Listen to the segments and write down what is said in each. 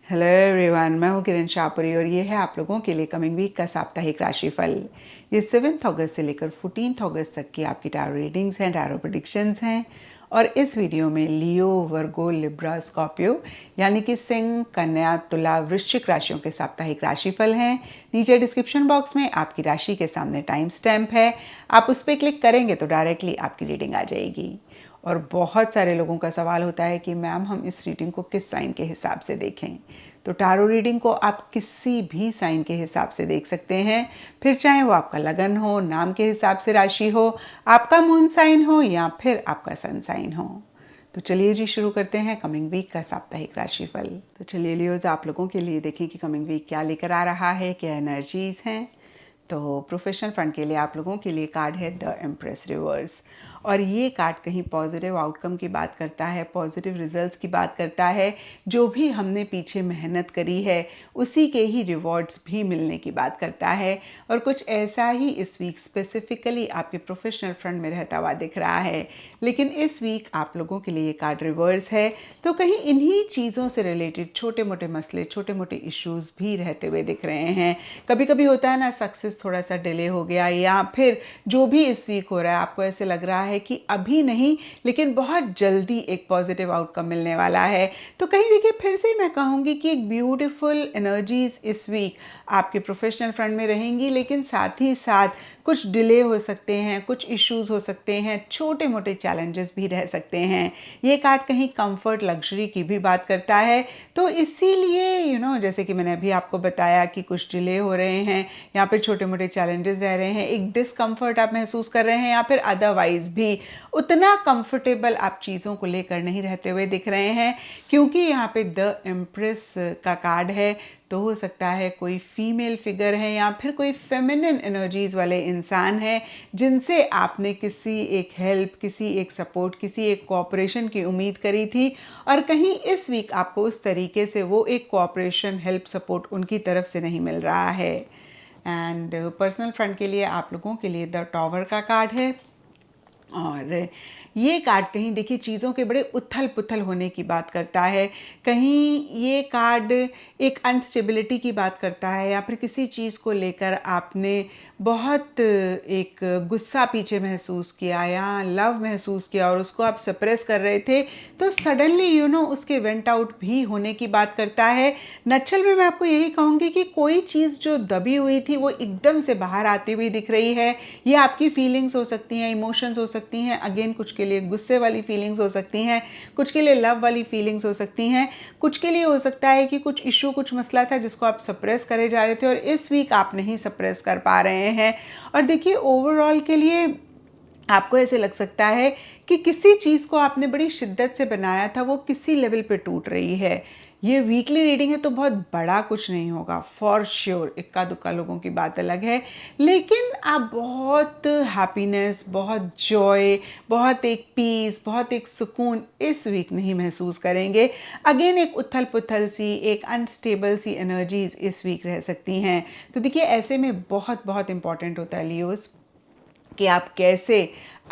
Hello everyone, मैं हूँ किरण शाहपुरी और ये है आप लोगों के लिए कमिंग वीक का साप्ताहिक राशिफल। ये 7 अगस्त से लेकर 14 अगस्त तक की आपकी टैरो रीडिंग्स हैं, टैरो प्रेडिक्शंस हैं। और इस वीडियो में लियो, वर्गो, लिब्रा, स्कॉर्पियो यानी कि सिंह, कन्या, तुला, वृश्चिक राशियों के साप्ताहिक राशिफल हैं। नीचे डिस्क्रिप्शन बॉक्स में आपकी राशि के सामने टाइम स्टैम्प है, आप उस पर क्लिक करेंगे तो डायरेक्टली आपकी रीडिंग आ जाएगी। और बहुत सारे लोगों का सवाल होता है कि मैम हम इस रीडिंग को किस साइन के हिसाब से देखें। तो टैरो रीडिंग को आप किसी भी साइन के हिसाब से देख सकते हैं, फिर चाहे वो आपका लगन हो, नाम के हिसाब से राशि हो, आपका मून साइन हो या फिर आपका सन साइन हो। तो चलिए जी शुरू करते हैं कमिंग वीक का साप्ताहिक राशिफल। तो चलिए लियोज, आप लोगों के लिए देखें कि कमिंग वीक क्या लेकर आ रहा है, क्या एनर्जीज हैं। तो प्रोफेशनल फ्रंट के लिए आप लोगों के लिए कार्ड है द एम्प्रेस रिवर्स। और ये कार्ड कहीं पॉजिटिव आउटकम की बात करता है, पॉजिटिव रिजल्ट्स की बात करता है। जो भी हमने पीछे मेहनत करी है उसी के ही रिवॉर्ड्स भी मिलने की बात करता है। और कुछ ऐसा ही इस वीक स्पेसिफिकली आपके प्रोफेशनल फ्रंट में रहता हुआ दिख रहा है। लेकिन इस वीक आप लोगों के लिए ये कार्ड रिवर्स है, तो कहीं इन्हीं चीज़ों से रिलेटेड छोटे मोटे मसले, छोटे मोटे इश्यूज भी रहते हुए दिख रहे हैं। कभी कभी होता है ना, सक्सेस थोड़ा सा डिले हो गया, या फिर जो भी इस वीक हो रहा है आपको ऐसे लग रहा है कि अभी नहीं लेकिन बहुत जल्दी एक पॉजिटिव आउटकम मिलने वाला है। तो कहीं देखिए, फिर से मैं कहूँगी कि एक ब्यूटीफुल एनर्जीज इस वीक आपके प्रोफेशनल फ्रंट में रहेंगी, लेकिन साथ ही साथ कुछ डिले हो सकते हैं, कुछ इश्यूज हो सकते हैं, छोटे मोटे चैलेंजेस भी रह सकते हैं। ये कार्ड कहीं कंफर्ट, लग्जरी की भी बात करता है। तो इसीलिए जैसे कि मैंने अभी आपको बताया कि कुछ डिले हो रहे हैं या फिर छोटे मोटे चैलेंजेस रह रहे हैं, एक डिस्कम्फर्ट आप महसूस कर रहे हैं, या फिर अदरवाइज भी उतना कंफर्टेबल आप चीज़ों को लेकर नहीं रहते हुए दिख रहे हैं। क्योंकि यहाँ पे द एम्प्रेस का कार्ड है, तो हो सकता है कोई फीमेल फिगर है या फिर कोई फेमिनिन एनर्जीज वाले इंसान है जिनसे आपने किसी एक हेल्प, किसी एक सपोर्ट, किसी एक कोऑपरेशन की उम्मीद करी थी। और कहीं इस वीक आपको उस तरीके से वो एक कोऑपरेशन, हेल्प, सपोर्ट उनकी तरफ से नहीं मिल रहा है। एंड पर्सनल फ्रंट के लिए आप लोगों के लिए द टॉवर का कार्ड है। और ये कार्ड कहीं देखिए चीज़ों के बड़े उथल पुथल होने की बात करता है। कहीं ये कार्ड एक अनस्टेबिलिटी की बात करता है, या फिर किसी चीज़ को लेकर आपने बहुत एक गुस्सा पीछे महसूस किया या लव महसूस किया और उसको आप सप्रेस कर रहे थे, तो सडनली उसके वेंट आउट भी होने की बात करता है। नक्शल में मैं आपको यही कहूँगी कि कोई चीज़ जो दबी हुई थी वो एकदम से बाहर आती हुई दिख रही है। ये आपकी फीलिंग्स हो सकती हैं, इमोशंस हो सकती हैं, अगेन कुछ के लिए गुस्से वाली फीलिंग्स हो सकती हैं, कुछ के लिए लव वाली फीलिंग्स हो सकती हैं, कुछ के लिए हो सकता है कि कुछ इशू, कुछ मसला था जिसको आप सप्रेस करे जा रहे थे और इस वीक आप नहीं सप्रेस कर पा रहे हैं। और देखिए ओवरऑल के लिए आपको ऐसे लग सकता है कि किसी चीज़ को आपने बड़ी शिद्दत से बनाया था, वो किसी लेवल पे टूट रही है। ये वीकली रीडिंग है तो बहुत बड़ा कुछ नहीं होगा फॉर श्योर, इक्का दुक्का लोगों की बात अलग है, लेकिन आप बहुत हैप्पीनेस, बहुत जॉय, बहुत एक पीस, बहुत एक सुकून इस वीक नहीं महसूस करेंगे। अगेन एक उथल पुथल सी, एक अनस्टेबल सी एनर्जीज इस वीक रह सकती हैं। तो देखिए ऐसे में बहुत बहुत इंपॉर्टेंट होता है लियोस कि आप कैसे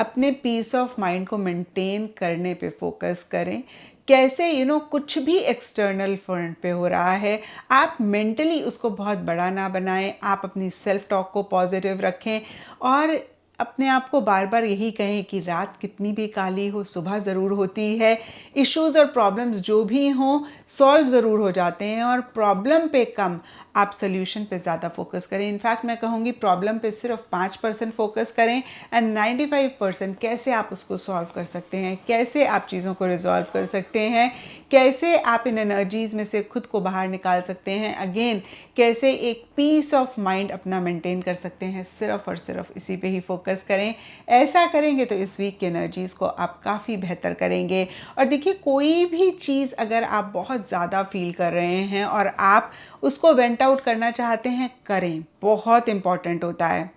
अपने पीस ऑफ माइंड को मेंटेन करने पे फोकस करें। कैसे कुछ भी एक्सटर्नल फ्रंट पे हो रहा है, आप मेंटली उसको बहुत बड़ा ना बनाएं, आप अपनी सेल्फ टॉक को पॉजिटिव रखें और अपने आप को बार बार यही कहें कि रात कितनी भी काली हो सुबह ज़रूर होती है। इश्यूज़ और प्रॉब्लम्स जो भी हों सॉल्व ज़रूर हो जाते हैं, और प्रॉब्लम पे कम आप सोल्यूशन पे ज़्यादा फोकस करें। इनफैक्ट मैं कहूँगी प्रॉब्लम पे सिर्फ 5% फोकस करें एंड 95% कैसे आप उसको सॉल्व कर सकते हैं, कैसे आप चीज़ों को रिजॉल्व कर सकते हैं, कैसे आप इन एनर्जीज़ में से खुद को बाहर निकाल सकते हैं, अगेन कैसे एक पीस ऑफ माइंड अपना मेंटेन कर सकते हैं। सिर्फ और सिर्फ इसी पे ही फोकस करें। ऐसा करेंगे तो इस वीक की एनर्जीज़ को आप काफ़ी बेहतर करेंगे। और देखिए कोई भी चीज़ अगर आप बहुत ज़्यादा फील कर रहे हैं और आप उसको वेंट आउट करना चाहते हैं, करें, बहुत इंपॉर्टेंट होता है।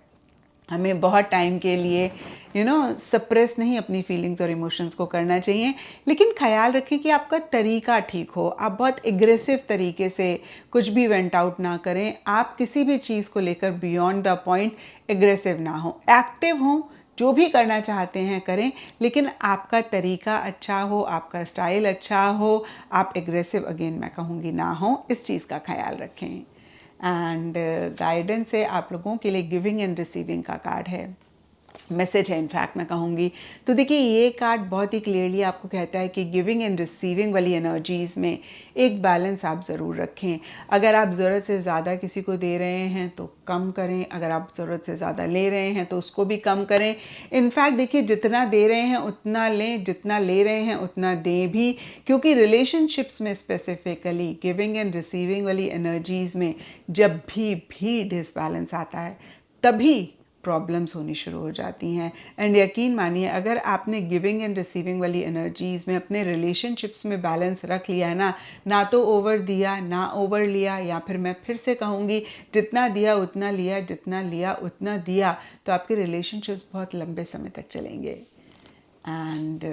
हमें बहुत टाइम के लिए सप्रेस नहीं अपनी फीलिंग्स और इमोशंस को करना चाहिए, लेकिन ख्याल रखें कि आपका तरीका ठीक हो। आप बहुत एग्रेसिव तरीके से कुछ भी वेंट आउट ना करें। आप किसी भी चीज़ को लेकर बियॉन्ड द पॉइंट एग्रेसिव ना हो, एक्टिव हों, जो भी करना चाहते हैं करें, लेकिन आपका तरीका अच्छा हो, आपका स्टाइल अच्छा हो, आप एग्रेसिव अगेन मैं कहूँगी ना हो, इस चीज़ का ख्याल रखें। एंड गाइडेंस है आप लोगों के लिए गिविंग एंड रिसीविंग का कार्ड है, मैसेज है इनफैक्ट मैं कहूँगी। तो देखिए ये कार्ड बहुत ही क्लियरली आपको कहता है कि गिविंग एंड रिसीविंग वाली एनर्जीज़ में एक बैलेंस आप ज़रूर रखें। अगर आप ज़रूरत से ज़्यादा किसी को दे रहे हैं तो कम करें, अगर आप ज़रूरत से ज़्यादा ले रहे हैं तो उसको भी कम करें। इनफैक्ट देखिए जितना दे रहे हैं उतना लें, जितना ले रहे हैं उतना दें भी, क्योंकि रिलेशनशिप्स में स्पेसिफिकली गिविंग एंड रिसीविंग वाली एनर्जीज़ में जब भी डिसबैलेंस आता है तभी प्रॉब्लम्स होनी शुरू हो जाती हैं। एंड यकीन मानिए अगर आपने गिविंग एंड रिसीविंग वाली एनर्जीज़ में अपने रिलेशनशिप्स में बैलेंस रख लिया है ना तो ओवर दिया ना ओवर लिया, या फिर मैं फिर से कहूँगी जितना दिया उतना लिया, जितना लिया उतना दिया, तो आपके रिलेशनशिप्स बहुत लंबे समय तक चलेंगे। एंड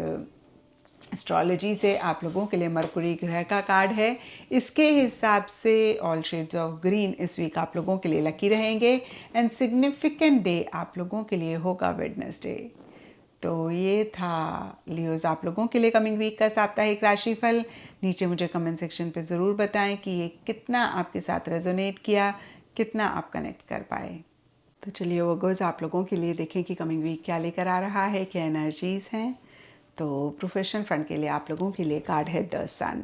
एस्ट्रोलॉजी से आप लोगों के लिए मरकुरी ग्रह का कार्ड है। इसके हिसाब से ऑल शेड्स ऑफ ग्रीन इस वीक आप लोगों के लिए लकी रहेंगे। एंड सिग्निफिकेंट डे आप लोगों के लिए होगा वेडनेसडे। तो ये था लियोज आप लोगों के लिए कमिंग वीक का साप्ताहिक राशिफल। नीचे मुझे कमेंट सेक्शन पे ज़रूर बताएं कि ये कितना आपके साथ रेजोनेट किया, कितना आप कनेक्ट कर पाए। तो चलिए वर्गोस आप लोगों के लिए देखें कि कमिंग वीक क्या लेकर आ रहा है, क्या एनर्जीज़ हैं। तो प्रोफेशनल फ्रंट के लिए आप लोगों के लिए कार्ड है द सन,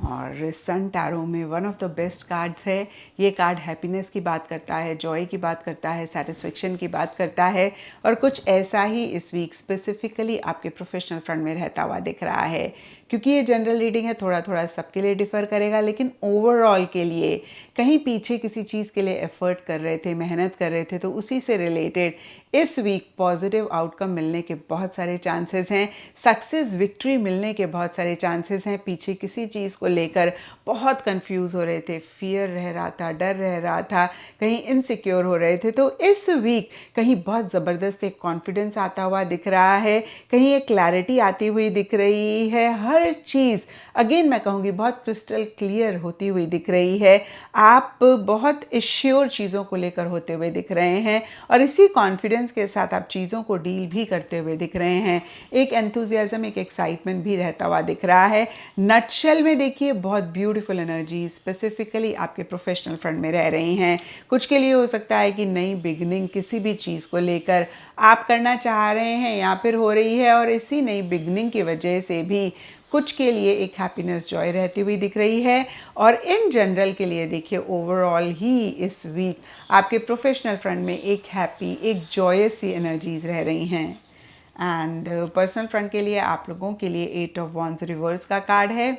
और सन टैरो में one of the best cards है। ये कार्ड हैप्पीनेस की बात करता है, जॉय की बात करता है, सेटिस्फेक्शन की बात करता है, और कुछ ऐसा ही इस वीक स्पेसिफिकली आपके प्रोफेशनल फ्रंट में रहता हुआ दिख रहा है। क्योंकि ये जनरल रीडिंग है, थोड़ा थोड़ा सबके लिए डिफ़र करेगा, लेकिन ओवरऑल के लिए कहीं पीछे किसी चीज़ के लिए एफर्ट कर रहे थे, मेहनत कर रहे थे, तो उसी से रिलेटेड इस वीक पॉजिटिव आउटकम मिलने के बहुत सारे चांसेस हैं, सक्सेस विक्ट्री मिलने के बहुत सारे चांसेस हैं। पीछे किसी चीज़ को लेकर बहुत कंफ्यूज हो रहे थे, फियर रह रहा था, डर रह रहा था, कहीं इनसिक्योर हो रहे थे, तो इस वीक कहीं बहुत ज़बरदस्त एक कॉन्फिडेंस आता हुआ दिख रहा है, कहीं एक क्लैरिटी आती हुई दिख रही है। हर चीज़ अगेन मैं कहूँगी बहुत क्रिस्टल क्लियर होती हुई दिख रही है। आप बहुत एश्योर चीज़ों को लेकर होते हुए दिख रहे हैं, और इसी कॉन्फिडेंस के साथ आप चीज़ों को डील भी करते हुए दिख रहे हैं। एक एंथुजियाज्म, एक एक्साइटमेंट भी रहता हुआ दिख रहा है। नटशेल में देखिए बहुत ब्यूटीफुल एनर्जी स्पेसिफिकली आपके प्रोफेशनल फ्रंट में रह रही हैं। कुछ के लिए हो सकता है कि नई बिगनिंग किसी भी चीज़ को लेकर आप करना चाह रहे हैं या फिर हो रही है, और इसी नई बिगनिंग की वजह से भी कुछ के लिए एक हैप्पीनेस जॉय रहती हुई दिख रही है। और इन जनरल के लिए देखिए ओवरऑल ही इस वीक आपके प्रोफेशनल फ्रंट में एक हैप्पी, एक जॉयस सी एनर्जीज रह रही हैं। एंड पर्सनल फ्रंट के लिए आप लोगों के लिए 8 ऑफ वॉन्ड्स रिवर्स का कार्ड है,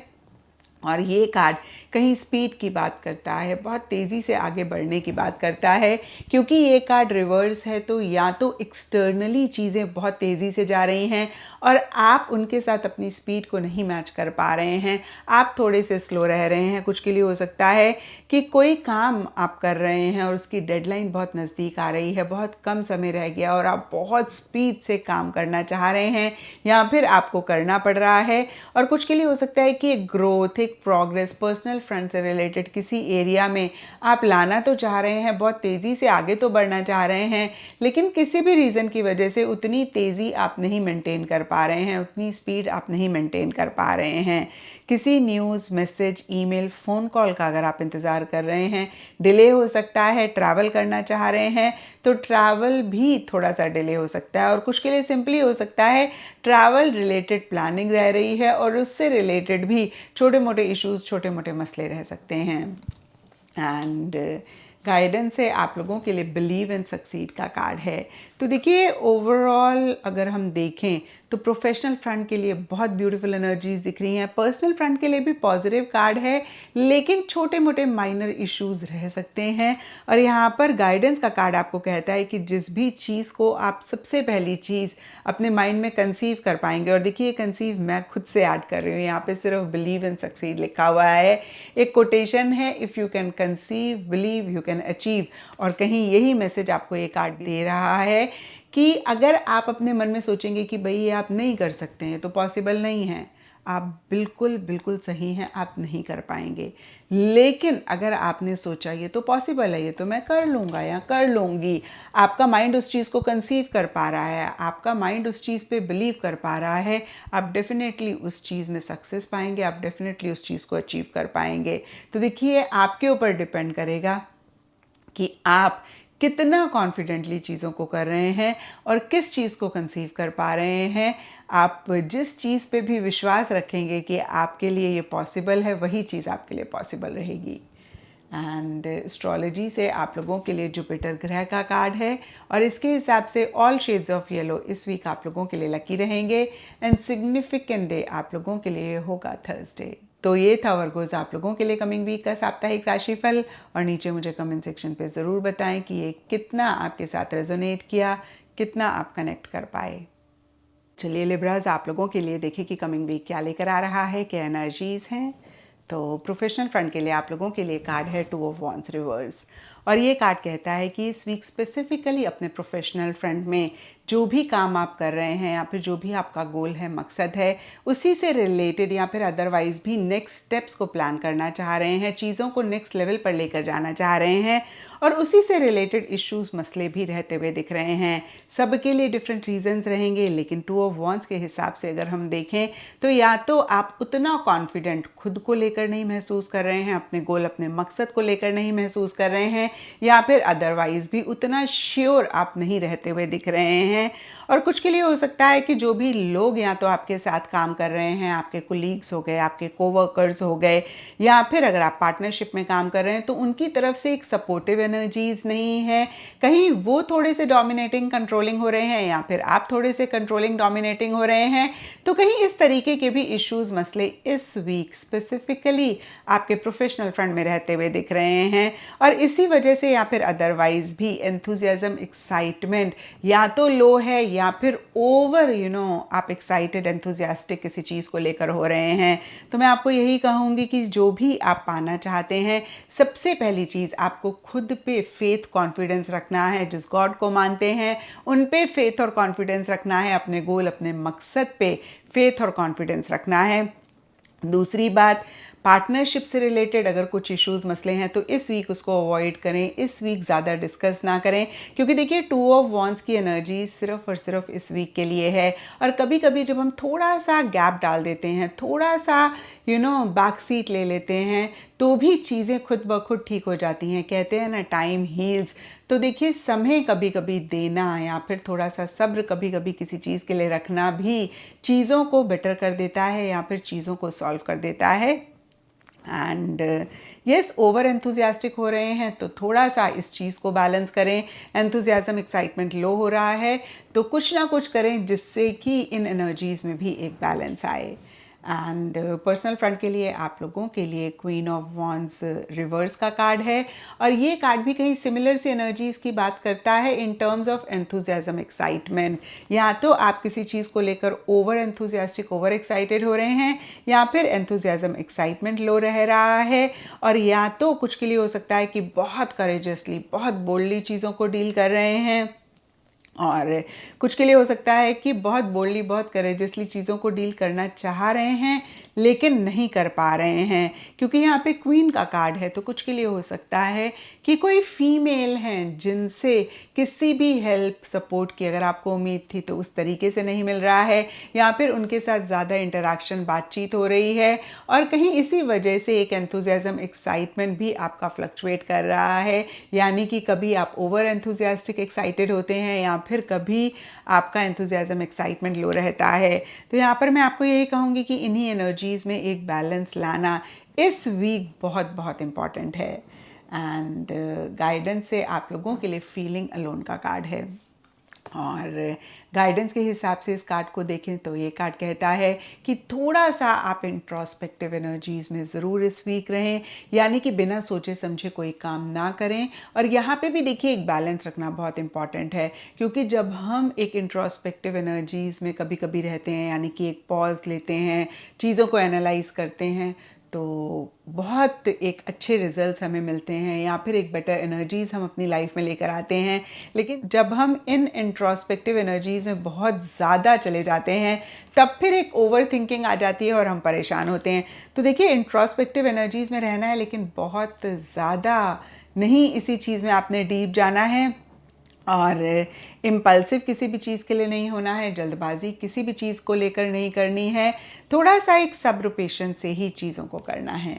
और ये कार्ड कहीं स्पीड की बात करता है, बहुत तेज़ी से आगे बढ़ने की बात करता है। क्योंकि ये कार्ड रिवर्स है तो या तो एक्सटर्नली चीज़ें बहुत तेज़ी से जा रही हैं और आप उनके साथ अपनी स्पीड को नहीं मैच कर पा रहे हैं, आप थोड़े से स्लो रह रहे हैं। कुछ के लिए हो सकता है कि कोई काम आप कर रहे हैं और उसकी डेडलाइन बहुत नज़दीक आ रही है, बहुत कम समय रह गया और आप बहुत स्पीड से काम करना चाह रहे हैं या फिर आपको करना पड़ रहा है। और कुछ के लिए हो सकता है कि एक ग्रोथ, एक प्रोग्रेस पर्सनल फ्रंट से रिलेटेड किसी एरिया में आप लाना तो चाह रहे हैं, बहुत तेज़ी से आगे तो बढ़ना चाह रहे हैं, लेकिन किसी भी रीज़न की वजह से उतनी तेज़ी आप नहीं मेंटेन कर पा रहे हैं, उतनी स्पीड आप नहीं मेंटेन कर पा रहे हैं। किसी news, message, email, phone call का अगर आप इंतज़ार कर रहे हैं, डिले हो सकता है। ट्रैवल करना चाह रहे हैं तो ट्रैवल भी थोड़ा सा डिले हो सकता है। और कुछ के लिए सिंपली हो सकता है ट्रैवल रिलेटेड प्लानिंग रह रही है और उससे रिलेटेड भी छोटे मोटे इश्यूज़, छोटे मोटे मसले रह सकते हैं। एंड गाइडेंस है आप लोगों के लिए बिलीव एंड सक्सीड का कार्ड है। तो देखिए ओवरऑल अगर हम देखें तो प्रोफेशनल फ्रंट के लिए बहुत ब्यूटीफुल एनर्जीज दिख रही हैं। पर्सनल फ्रंट के लिए भी पॉजिटिव कार्ड है, लेकिन छोटे मोटे माइनर इश्यूज रह सकते हैं। और यहाँ पर गाइडेंस का कार्ड आपको कहता है कि जिस भी चीज़ को आप सबसे पहली चीज़ अपने माइंड में कंसीव कर पाएंगे, और देखिए कंसीव मैं खुद से ऐड कर रही हूँ, यहाँ पे सिर्फ बिलीव एंड सक्सीड लिखा हुआ है। एक कोटेशन है, if you can conceive believe you can achieve. और कहीं यही मैसेज आपको ये कार्ड दे रहा है कि अगर आप अपने मन में सोचेंगे कि भाई ये आप नहीं कर सकते हैं तो पॉसिबल नहीं है। आप बिल्कुल बिल्कुल सही हैं, आप नहीं कर पाएंगे। लेकिन अगर आपने सोचा ये तो पॉसिबल है, ये तो मैं कर लूँगा या कर लूँगी, आपका माइंड उस चीज़ को कंसीव कर पा रहा है, आपका माइंड उस चीज़ पे बिलीव कर पा रहा है, आप डेफिनेटली उस चीज़ में सक्सेस पाएंगे, आप डेफिनेटली उस चीज़ को अचीव कर पाएंगे। तो देखिए, आपके ऊपर डिपेंड करेगा कि आप कितना कॉन्फिडेंटली चीज़ों को कर रहे हैं और किस चीज़ को कंसीव कर पा रहे हैं। आप जिस चीज़ पे भी विश्वास रखेंगे कि आपके लिए ये पॉसिबल है, वही चीज़ आपके लिए पॉसिबल रहेगी। एंड एस्ट्रोलॉजी से आप लोगों के लिए जुपिटर ग्रह का कार्ड है और इसके हिसाब से ऑल शेड्स ऑफ येलो इस वीक आप लोगों के लिए लकी रहेंगे एंड सिग्निफिकेंट डे आप लोगों के लिए होगा थर्सडे। तो ये था वर्गोज आप लोगों के लिए कमिंग वीक का साप्ताहिक राशिफल, और नीचे मुझे कमेंट सेक्शन पे ज़रूर बताएं कि ये कितना आपके साथ रेजोनेट किया, कितना आप कनेक्ट कर पाए। चलिए लिब्राज, आप लोगों के लिए देखिए कि कमिंग वीक क्या लेकर आ रहा है, क्या एनर्जीज हैं। तो प्रोफेशनल फ्रंट के लिए आप लोगों के लिए कार्ड है 2 ऑफ वॉन्ड्स रिवर्स, और ये कार्ड कहता है कि इस वीक स्पेसिफिकली अपने प्रोफेशनल फ्रंट में जो भी काम आप कर रहे हैं या फिर जो भी आपका गोल है, मकसद है, उसी से रिलेटेड या फिर अदरवाइज भी नेक्स्ट स्टेप्स को प्लान करना चाह रहे हैं, चीज़ों को नेक्स्ट लेवल पर लेकर जाना चाह रहे हैं, और उसी से रिलेटेड इश्यूज मसले भी रहते हुए दिख रहे हैं। सबके लिए डिफरेंट रीजंस रहेंगे, लेकिन 2 ऑफ वॉन्ड्स के हिसाब से अगर हम देखें तो या तो आप उतना कॉन्फिडेंट खुद को लेकर नहीं महसूस कर रहे हैं, अपने गोल, अपने मकसद को लेकर नहीं महसूस कर रहे हैं, या फिर अदरवाइज भी उतना श्योर आप नहीं रहते हुए दिख रहे हैं। और कुछ के लिए हो सकता है कि जो भी लोग या तो आपके साथ काम कर रहे हैं, आपके कोलीग्स हो गए, आपके कोवर्कर्स हो गए, या फिर अगर आप पार्टनरशिप में काम कर रहे हैं तो उनकी तरफ से एक सपोर्टिव एनर्जीज नहीं है, कहीं वो थोड़े से डोमिनेटिंग कंट्रोलिंग हो रहे हैं या फिर आप थोड़े से कंट्रोलिंग डोमिनेटिंग हो रहे हैं। तो कहीं इस तरीके के भी इश्यूज, मसले इस वीक स्पेसिफिकली आपके प्रोफेशनल फ्रंट में रहते हुए दिख रहे हैं, और इसी वजह से या फिर अदरवाइज भी एंथुजियाज्म, एक्साइटमेंट या तो लो है या फिर ओवर आप एक्साइटेड, एंथुजियास्टिक किसी चीज़ को लेकर हो रहे हैं। तो मैं आपको यही कहूँगी कि जो भी आप पाना चाहते हैं, सबसे पहली चीज़ आपको खुद पे फेथ, कॉन्फिडेंस रखना है। जिस गॉड को मानते हैं उन पे फेथ और कॉन्फिडेंस रखना है, अपने गोल, अपने मकसद पे फेथ और कॉन्फिडेंस रखना है। दूसरी बात, पार्टनरशिप से रिलेटेड अगर कुछ इश्यूज, मसले हैं तो इस वीक उसको अवॉइड करें, इस वीक ज़्यादा डिस्कस ना करें, क्योंकि देखिए 2 ऑफ वॉन्ड्स की एनर्जी सिर्फ और सिर्फ इस वीक के लिए है। और कभी कभी जब हम थोड़ा सा गैप डाल देते हैं, थोड़ा सा बैक सीट ले लेते हैं, तो भी चीज़ें खुद ब खुद ठीक हो जाती हैं। कहते हैं ना, टाइम हील्स। तो देखिए, समय कभी कभी देना या फिर थोड़ा सा सब्र कभी कभी किसी चीज़ के लिए रखना भी चीज़ों को बेटर कर देता है या फिर चीज़ों को सॉल्व कर देता है। एंड यस, ओवर एंथुजियास्टिक हो रहे हैं तो थोड़ा सा इस चीज़ को बैलेंस करें। एंथुजियाज्म, एक्साइटमेंट लो हो रहा है तो कुछ ना कुछ करें जिससे कि इन एनर्जीज़ में भी एक बैलेंस आए। एंड पर्सनल फ्रंट के लिए आप लोगों के लिए क्वीन ऑफ वॉन्ड्स रिवर्स का कार्ड है, और ये कार्ड भी कहीं सिमिलर सी एनर्जीज की बात करता है in terms of enthusiasm, excitement. या तो आप किसी चीज़ को लेकर ओवर एंथुजियास्टिक, ओवर एक्साइटेड हो रहे हैं, या फिर एंथुजियाज्म, एक्साइटमेंट लो रह रहा है, और या तो कुछ के लिए हो सकता है कि बहुत करेजसली, बहुत बोल्डली चीज़ों को डील कर रहे हैं, और कुछ के लिए हो सकता है कि बहुत बोल्डली, बहुत करेजसली चीज़ों को डील करना चाह रहे हैं लेकिन नहीं कर पा रहे हैं। क्योंकि यहाँ पे क्वीन का कार्ड है तो कुछ के लिए हो सकता है कि कोई फीमेल हैं जिनसे किसी भी हेल्प, सपोर्ट की अगर आपको उम्मीद थी तो उस तरीके से नहीं मिल रहा है, या फिर उनके साथ ज़्यादा इंटरेक्शन, बातचीत हो रही है, और कहीं इसी वजह से एक एंथुजियाज्म, एक्साइटमेंट भी आपका फ्लक्चुएट कर रहा है। यानी कि कभी आप ओवर एंथुजियास्टिक, एक्साइटेड होते हैं या फिर कभी आपका एंथुजियाज्म, एक्साइटमेंट लो रहता है। तो यहाँ पर मैं आपको यही कहूँगी कि इन्हीं एनर्जीज़ में एक बैलेंस लाना इस वीक बहुत बहुत इम्पॉर्टेंट है। एंड गाइडेंस से आप लोगों के लिए फीलिंग अलोन का कार्ड है, और गाइडेंस के हिसाब से इस कार्ड को देखें तो ये कार्ड कहता है कि थोड़ा सा आप इंट्रोस्पेक्टिव एनर्जीज़ में ज़रूर इस वीक रहें, यानी कि बिना सोचे समझे कोई काम ना करें। और यहाँ पे भी देखिए, एक बैलेंस रखना बहुत इंपॉर्टेंट है, क्योंकि जब हम एक इंट्रोस्पेक्टिव एनर्जीज़ में कभी कभी रहते हैं, यानी कि एक पॉज लेते हैं, चीज़ों को एनालाइज करते हैं, तो बहुत एक अच्छे रिजल्ट्स हमें मिलते हैं या फिर एक बेटर एनर्जीज़ हम अपनी लाइफ में लेकर आते हैं। लेकिन जब हम इन इंट्रोस्पेक्टिव एनर्जीज़ में बहुत ज़्यादा चले जाते हैं तब फिर एक ओवर थिंकिंग आ जाती है और हम परेशान होते हैं। तो देखिए, इंट्रोस्पेक्टिव एनर्जीज़ में रहना है लेकिन बहुत ज़्यादा नहीं, इसी चीज़ में आपने डीप जाना है और इम्पल्सिव किसी भी चीज़ के लिए नहीं होना है, जल्दबाजी किसी भी चीज़ को लेकर नहीं करनी है, थोड़ा सा एक सब्र पेशेंस से ही चीज़ों को करना है।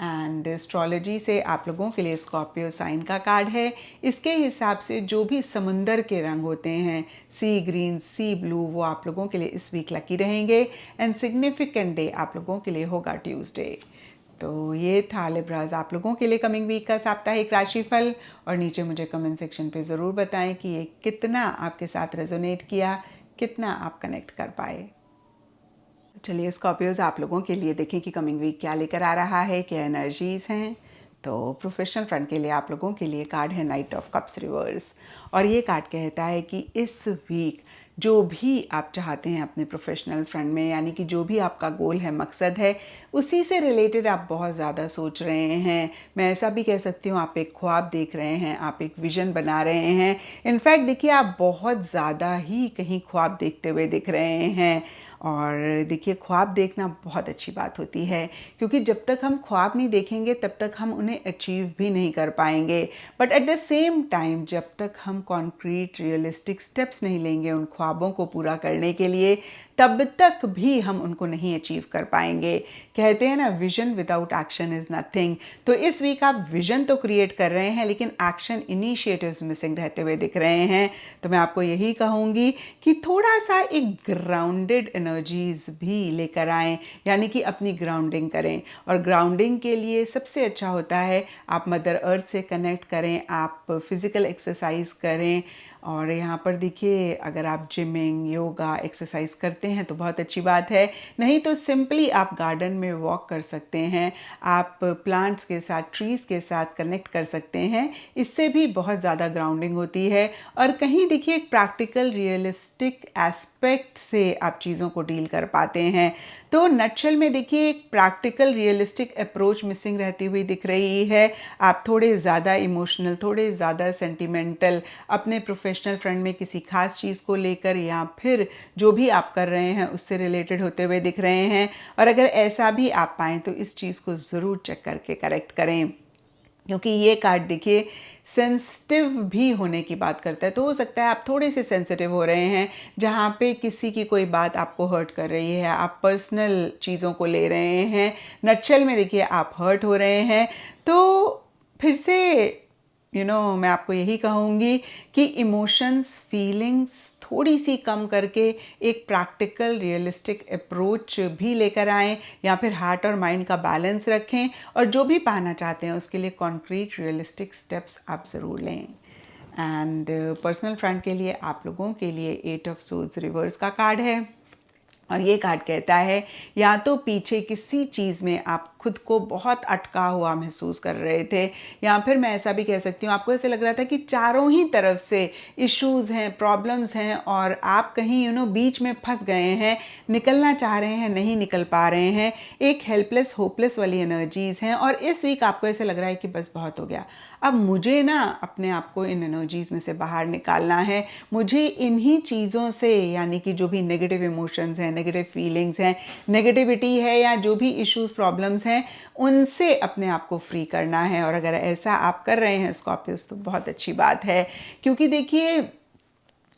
एंड एस्ट्रोलॉजी से आप लोगों के लिए स्कॉर्पियो साइन का कार्ड है। इसके हिसाब से जो भी समुंदर के रंग होते हैं, सी ग्रीन, सी ब्लू, वो आप लोगों के लिए इस वीक लकी रहेंगे। एंड सिग्निफिकेंट डे आप लोगों के लिए होगा ट्यूसडे। तो ये था लिब्राज आप लोगों के लिए कमिंग वीक का साप्ताहिक राशिफल। और नीचे मुझे कमेंट सेक्शन पे ज़रूर बताएं कि ये कितना आपके साथ रेजोनेट किया, कितना आप कनेक्ट कर पाए। चलिए स्कॉर्पियोज, आप लोगों के लिए देखें कि कमिंग वीक क्या लेकर आ रहा है, क्या एनर्जीज हैं। तो प्रोफेशनल फ्रंट के लिए आप लोगों के लिए कार्ड है नाइट ऑफ कप्स रिवर्स। और ये कार्ड कहता है कि इस वीक जो भी आप चाहते हैं अपने प्रोफेशनल फ्रंट में, यानी कि जो भी आपका गोल है, मकसद है, उसी से रिलेटेड आप बहुत ज़्यादा सोच रहे हैं। मैं ऐसा भी कह सकती हूँ, आप एक ख्वाब देख रहे हैं, आप एक विजन बना रहे हैं। इनफैक्ट देखिए, आप बहुत ज़्यादा ही कहीं ख्वाब देखते हुए दिख रहे हैं। और देखिए, ख्वाब देखना बहुत अच्छी बात होती है, क्योंकि जब तक हम ख्वाब नहीं देखेंगे तब तक हम उन्हें अचीव भी नहीं कर पाएंगे। But at the same time, जब तक हम कॉन्क्रीट रियलिस्टिक स्टेप्स नहीं लेंगे उन ख्वाबों को पूरा करने के लिए, तब तक भी हम उनको नहीं अचीव कर पाएंगे। कहते हैं ना, vision without action is nothing. तो इस वीक आप विजन तो क्रिएट कर रहे हैं लेकिन एक्शन इनिशिएटिव्स मिसिंग रहते हुए दिख रहे हैं। तो मैं आपको यही कहूँगी कि थोड़ा सा एक ग्राउंडेड एनर्जीज भी लेकर आएँ, यानी कि अपनी ग्राउंडिंग करें। और ग्राउंडिंग के लिए सबसे अच्छा होता है आप मदर अर्थ से कनेक्ट करें, आप फिज़िकल एक्सरसाइज करें। और यहाँ पर देखिए, अगर आप जिमिंग, योगा, एक्सरसाइज करते हैं तो बहुत अच्छी बात है। नहीं तो सिंपली आप गार्डन में वॉक कर सकते हैं, आप प्लांट्स के साथ, ट्रीज़ के साथ कनेक्ट कर सकते हैं। इससे भी बहुत ज़्यादा ग्राउंडिंग होती है। और कहीं देखिए, एक प्रैक्टिकल रियलिस्टिक एस्पेक्ट से आप चीज़ों को डील कर पाते हैं। तो नटशेल में देखिए, एक प्रैक्टिकल रियलिस्टिक अप्रोच मिसिंग रहती हुई दिख रही है। आप थोड़े ज़्यादा इमोशनल, थोड़े ज़्यादा सेंटिमेंटल अपने प्रोफेशनल फ्रंट में किसी खास चीज़ को लेकर या फिर जो भी आप कर रहे हैं उससे रिलेटेड होते हुए दिख रहे हैं। और अगर ऐसा भी आप पाएँ तो इस चीज़ को ज़रूर चेक करके करेक्ट करें, क्योंकि ये कार्ड देखिए सेंसिटिव भी होने की बात करता है। तो हो सकता है आप थोड़े से सेंसिटिव हो रहे हैं, जहाँ पे किसी की कोई बात आपको हर्ट कर रही है, आप पर्सनल चीज़ों को ले रहे हैं। नटशेल में देखिए, आप हर्ट हो रहे हैं। तो फिर से मैं आपको यही कहूँगी कि इमोशंस, फीलिंग्स थोड़ी सी कम करके एक प्रैक्टिकल रियलिस्टिक अप्रोच भी लेकर आएँ, या फिर हार्ट और माइंड का बैलेंस रखें। और जो भी पाना चाहते हैं उसके लिए कॉन्क्रीट रियलिस्टिक स्टेप्स आप ज़रूर लें। एंड पर्सनल फ्रंट के लिए आप लोगों के लिए 8 ऑफ सोर्ड्स रिवर्स का कार्ड है। और ये कार्ड कहता है, या तो पीछे किसी चीज़ में आप खुद को बहुत अटका हुआ महसूस कर रहे थे, या फिर मैं ऐसा भी कह सकती हूँ, आपको ऐसे लग रहा था कि चारों ही तरफ से इश्यूज़ हैं, प्रॉब्लम्स हैं, और आप कहीं बीच में फंस गए हैं, निकलना चाह रहे हैं, नहीं निकल पा रहे हैं। एक हेल्पलेस, होपलेस वाली एनर्जीज़ हैं। और इस वीक आपको ऐसे लग रहा है कि बस बहुत हो गया, अब मुझे ना अपने आप को इन एनर्जीज़ में से बाहर निकालना है। मुझे इन्हीं चीज़ों से, यानी कि जो भी नेगेटिव इमोशंस हैं, नेगेटिव फीलिंग्स हैं, नेगेटिविटी है, या जो भी इश्यूज़, प्रॉब्लम्स हैं, उनसे अपने आप को फ्री करना है। और अगर ऐसा आप कर रहे हैं स्कॉर्पियोस, तो बहुत अच्छी बात है, क्योंकि देखिए,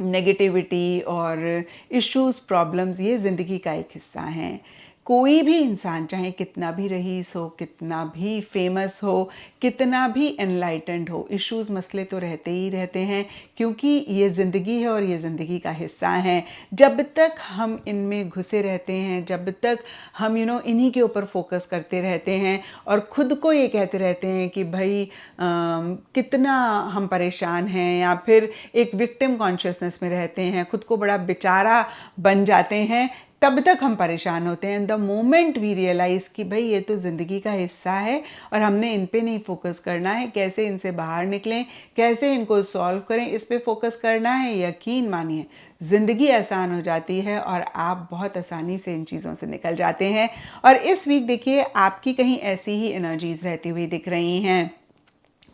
नेगेटिविटी और इश्यूज़, प्रॉब्लम्स, ये ज़िंदगी का एक हिस्सा हैं। कोई भी इंसान, चाहे कितना भी रईस हो, कितना भी फेमस हो, कितना भी एनलाइटेंड हो, इश्यूज़, मसले तो रहते ही रहते हैं, क्योंकि ये ज़िंदगी है और ये ज़िंदगी का हिस्सा है। जब तक हम इनमें घुसे रहते हैं, जब तक हम इन्हीं के ऊपर फोकस करते रहते हैं और ख़ुद को ये कहते रहते हैं कि भाई कितना हम परेशान हैं, या फिर एक विक्टिम कॉन्शियसनेस में रहते हैं, खुद को बड़ा बेचारा बन जाते हैं, तब तक हम परेशान होते हैं। द मोमेंट वी रियलाइज़ कि भाई ये तो ज़िंदगी का हिस्सा है और हमने इन पे नहीं फोकस करना है, कैसे इनसे बाहर निकलें, कैसे इनको सॉल्व करें, इस पे फोकस करना है, यकीन मानिए ज़िंदगी आसान हो जाती है और आप बहुत आसानी से इन चीज़ों से निकल जाते हैं। और इस वीक देखिए आपकी कहीं ऐसी ही एनर्जीज़ रहती हुई दिख रही हैं।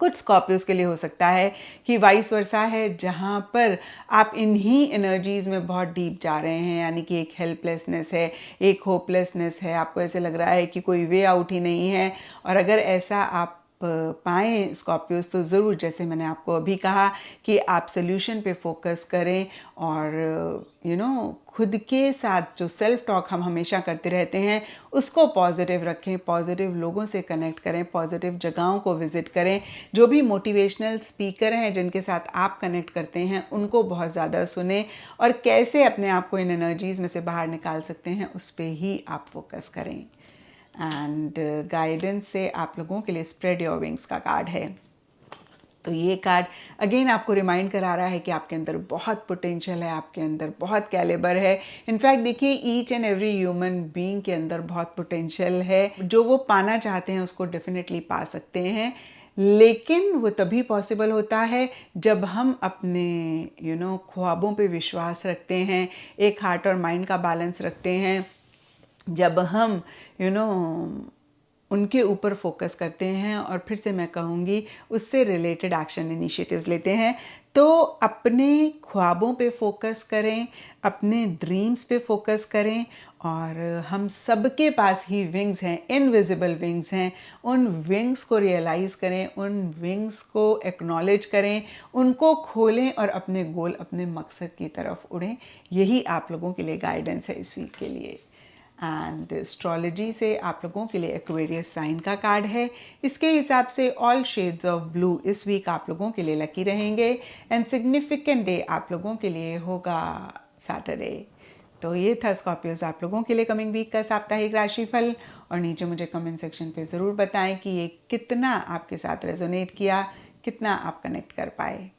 कुछ स्कॉर्पियोज के लिए हो सकता है कि वाइस वर्सा है, जहाँ पर आप इन्हीं एनर्जीज में बहुत डीप जा रहे हैं, यानी कि एक हेल्पलेसनेस है, एक होपलेसनेस है, आपको ऐसे लग रहा है कि कोई वे आउट ही नहीं है। और अगर ऐसा आप पाएँ स्कॉर्पियोज तो ज़रूर, जैसे मैंने आपको अभी कहा, कि आप सोल्यूशन पे फोकस करें और खुद के साथ जो सेल्फ टॉक हम हमेशा करते रहते हैं उसको पॉजिटिव रखें, पॉजिटिव लोगों से कनेक्ट करें, पॉजिटिव जगहों को विज़िट करें, जो भी मोटिवेशनल स्पीकर हैं जिनके साथ आप कनेक्ट करते हैं उनको बहुत ज़्यादा सुने और कैसे अपने आप को इन एनर्जीज़ में से बाहर निकाल सकते हैं उस पर ही आप फोकस करें। एंड गाइडेंस से आप लोगों के लिए स्प्रेड योर विंग्स का कार्ड है। तो ये कार्ड अगेन आपको रिमाइंड करा रहा है कि आपके अंदर बहुत पोटेंशियल है, आपके अंदर बहुत कैलिबर है। इनफैक्ट देखिए each and every human being के अंदर बहुत पोटेंशियल है, जो वो पाना चाहते हैं उसको डेफिनेटली पा सकते हैं। लेकिन वो तभी पॉसिबल होता है जब हम अपने ख्वाबों पे विश्वास रखते हैं, एक हार्ट और माइंड का बैलेंस रखते हैं, जब हम उनके ऊपर फोकस करते हैं और फिर से मैं कहूँगी उससे रिलेटेड एक्शन इनिशिएटिव्स लेते हैं। तो अपने ख्वाबों पे फोकस करें, अपने ड्रीम्स पे फोकस करें और हम सबके पास ही विंग्स हैं, इनविजिबल विंग्स हैं। उन विंग्स को रियलाइज़ करें, उन विंग्स को एक्नॉलेज करें, उनको खोलें और अपने गोल, अपने मकसद की तरफ उड़ें। यही आप लोगों के लिए गाइडेंस है इस वीक के लिए। एंड एस्ट्रोलॉजी से आप लोगों के लिए एक्वेरियस साइन का कार्ड है। इसके हिसाब से ऑल शेड्स ऑफ ब्लू इस वीक आप लोगों के लिए लकी रहेंगे एंड सिग्निफिकेंट डे आप लोगों के लिए होगा सैटरडे। तो ये था स्कॉर्पियोज आप लोगों के लिए कमिंग वीक का साप्ताहिक राशिफल। और नीचे मुझे कमेंट सेक्शन पे ज़रूर बताएं कि ये कितना आपके साथ रेजोनेट किया, कितना आप कनेक्ट कर पाए।